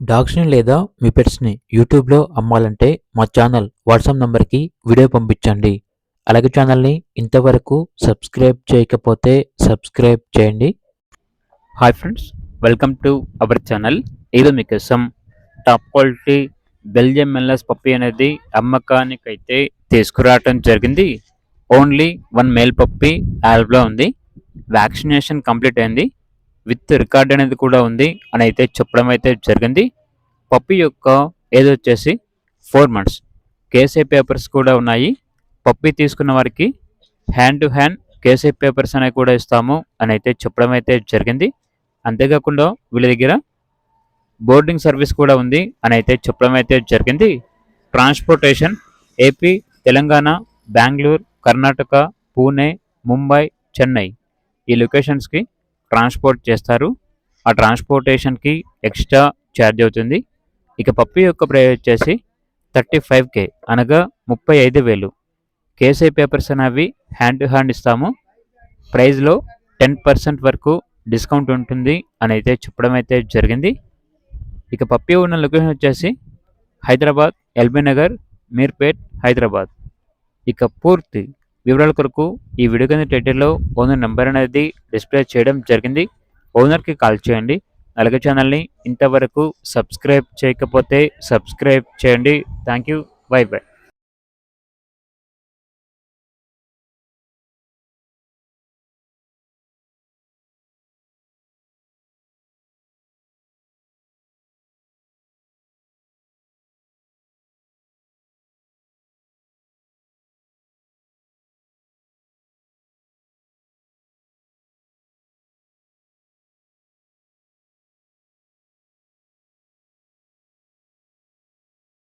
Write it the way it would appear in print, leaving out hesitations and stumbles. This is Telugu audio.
డాగ్స్‌ని లేదా మీ పెట్స్‌ని యూట్యూబ్‌లో అమ్మాలంటే మా ఛానల్ వాట్సాప్ నంబర్‌కి వీడియో పంపించండి. అలాగే ఛానల్‌ని ఇంతవరకు సబ్స్క్రైబ్ చేయకపోతే సబ్స్క్రైబ్ చేయండి. Hi friends, welcome to our channel. ఈరోజు మీకోసం టాప్ క్వాలిటీ బెల్జియం మెల్లస్ పప్పీ అనేది అమ్మకానికైతే తీసుకురావటం జరిగింది. ఓన్లీ వన్ మేల్ పప్పీ యాల్బ్లో ఉంది. వ్యాక్సినేషన్ కంప్లీట్ అయింది. విత్ రికార్డ్ అనేది కూడా ఉంది అని అయితే చెప్పడం అయితే జరిగింది. పప్పీ యొక్క ఏజ్ వచ్చేసి 4 months. కేసీ పేపర్స్ కూడా ఉన్నాయి. పప్పీ తీసుకున్న వారికి hand to hand KC papers అనేవి కూడా ఇస్తాము అని అయితే చెప్పడం అయితే జరిగింది. అంతేకాకుండా వీళ్ళ దగ్గర బోర్డింగ్ సర్వీస్ కూడా ఉంది అని అయితే చెప్పడం అయితే జరిగింది. ట్రాన్స్పోర్టేషన్ ఏపీ, తెలంగాణ, బెంగళూరు, కర్ణాటక, పూణే, ముంబై, చెన్నై ఈ లొకేషన్స్కి ట్రాన్స్పోర్ట్ చేస్తారు. ఆ ట్రాన్స్పోర్టేషన్కి ఎక్స్ట్రా ఛార్జ్ అవుతుంది. ఇక పప్పీ యొక్క ప్రైస్ వచ్చేసి 35K అనగా 35,000. కేసీ పేపర్స్ అనేవి హ్యాండ్ టు హ్యాండ్ ఇస్తాము. ప్రైస్లో 10% వరకు డిస్కౌంట్ ఉంటుంది అని అయితే చెప్పడం అయితే జరిగింది. ఇక పప్పీ ఉన్న లొకేషన్ వచ్చేసి హైదరాబాద్, ఎల్బీ నగర్, మీర్పేట్, హైదరాబాద్. ఇక పూర్తి వివరాల కొరకు ఈ వీడియో కింద టైటిల్లో ఓనర్ నెంబర్ అనేది డిస్ప్లే చేయడం జరిగింది. ఓనర్కి కాల్ చేయండి. అలాగే ఛానల్ని ఇంతవరకు సబ్స్క్రైబ్ చేయకపోతే సబ్స్క్రైబ్ చేయండి. Thank you. By by.